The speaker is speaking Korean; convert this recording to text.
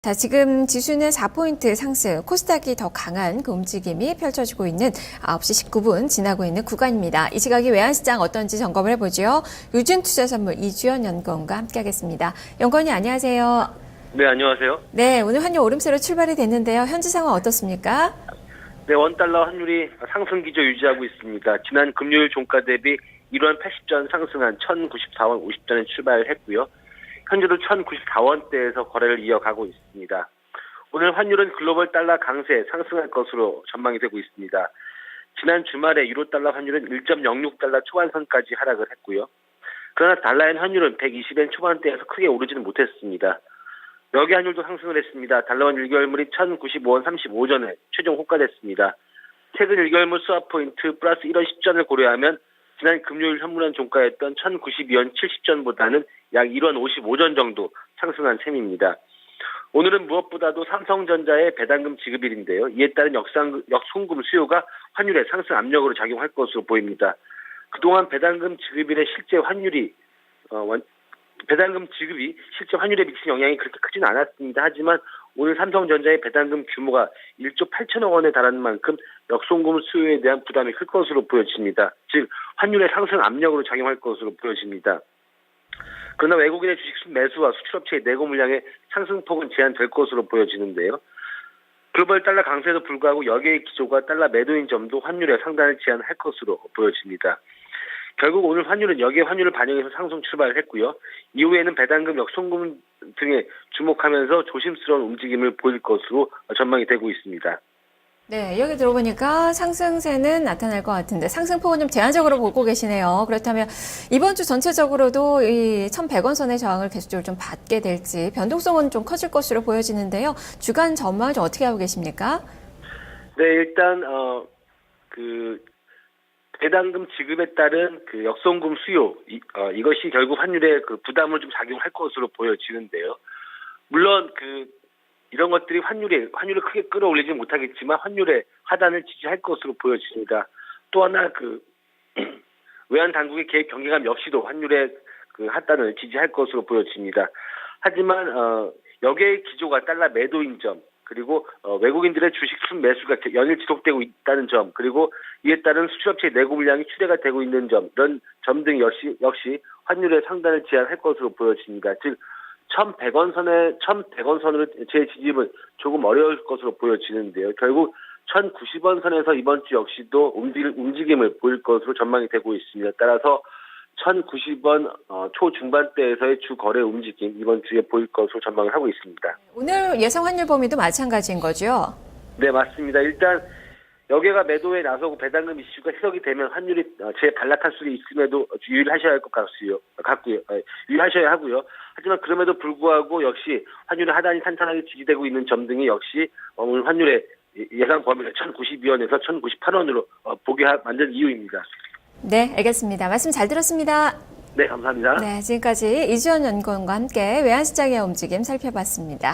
자, 지금 지수는 4포인트 상승, 코스닥이 더 강한 그 움직임이 펼쳐지고 있는 9시 19분 지나고 있는 구간입니다. 이 시각이 외환시장 어떤지 점검을 해보죠. 유진투자선물 이주연 연구원과 함께하겠습니다. 연구원님 안녕하세요. 네, 안녕하세요. 네, 오늘 환율 오름세로 출발이 됐는데요. 현지 상황 어떻습니까? 네, 원달러 환율이 상승 기조 유지하고 있습니다. 지난 금요일 종가 대비 1원 80전 상승한 1,094원 50전에 출발했고요. 현재도 1,094원대에서 거래를 이어가고 있습니다. 오늘 환율은 글로벌 달러 강세 상승할 것으로 전망이 되고 있습니다. 지난 주말에 유로 달러 환율은 1.06달러 초반선까지 하락을 했고요. 그러나 달러엔 환율은 120엔 초반대에서 크게 오르지는 못했습니다. 여기 환율도 상승을 했습니다. 달러원 1개월물이 1,095원 35전에 최종 호가됐습니다. 최근 1개월물 스왑 포인트 플러스 1원 10전을 고려하면 지난 금요일 현물원 종가였던 1,092원 70전보다는 약 1원 55전 정도 상승한 셈입니다. 오늘은 무엇보다도 삼성전자의 배당금 지급일인데요. 이에 따른 역송금 수요가 환율의 상승 압력으로 작용할 것으로 보입니다. 그동안 배당금 지급일의 실제 환율이 배당금 지급이 실제 환율에 미친 영향이 그렇게 크지는 않았습니다. 하지만 오늘 삼성전자의 배당금 규모가 1조 8천억 원에 달하는 만큼 역송금 수요에 대한 부담이 클 것으로 보여집니다. 즉 환율의 상승 압력으로 작용할 것으로 보여집니다. 그러나 외국인의 주식 매수와 수출업체의 내고 물량의 상승폭은 제한될 것으로 보여지는데요. 글로벌 달러 강세에도 불구하고 여기의 기조가 달러 매도인 점도 환율의 상단을 제한할 것으로 보여집니다. 결국 오늘 환율은 여기에 환율을 반영해서 상승 출발을 했고요. 이후에는 배당금, 역송금 등에 주목하면서 조심스러운 움직임을 보일 것으로 전망이 되고 있습니다. 네, 여기 들어보니까 상승세는 나타날 것 같은데 상승폭은 좀 제한적으로 보고 계시네요. 그렇다면 이번 주 전체적으로도 이 1,100원 선의 저항을 계속적으로 좀 받게 될지 변동성은 좀 커질 것으로 보여지는데요. 주간 전망을 좀 어떻게 하고 계십니까? 네, 일단 배당금 지급에 따른 그 역송금 수요 이것이 결국 환율에 그 부담을 좀 작용할 것으로 보여지는데요. 물론 이런 것들이 환율을 크게 끌어올리지 못하겠지만 환율의 하단을 지지할 것으로 보여집니다. 또 하나 외환 당국의 개입 경계감 역시도 환율의 하단을 지지할 것으로 보여집니다. 하지만 여기의 기조가 달러 매도인 점, 그리고 외국인들의 주식 순 매수가 연일 지속되고 있다는 점, 그리고 이에 따른 수출업체의 내고 물량이 추대가 되고 있는 점, 이런 점 등 역시 환율의 상단을 제한할 것으로 보여집니다. 즉 1,100원 선으로 제 지집은 조금 어려울 것으로 보여지는데요. 결국 1,090원 선에서 이번 주 역시도 움직임을 보일 것으로 전망이 되고 있습니다. 따라서 1,090원 초중반대에서의 주 거래 움직임 이번 주에 보일 것으로 전망을 하고 있습니다. 오늘 예상 환율 범위도 마찬가지인 거죠? 네, 맞습니다. 일단 여기가 매도에 나서고 배당금 이슈가 해석이 되면 환율이 재반락할 수 있음에도 유의하셔야 할 것 같고요. 유의하셔야 하고요. 하지만 그럼에도 불구하고 역시 환율의 하단이 탄탄하게 지지되고 있는 점 등이 역시 오늘 환율의 예상 범위를 1,092원에서 1,098원으로 보게 만든 이유입니다. 네, 알겠습니다. 말씀 잘 들었습니다. 네, 감사합니다. 네, 지금까지 이주연 연구원과 함께 외환시장의 움직임 살펴봤습니다.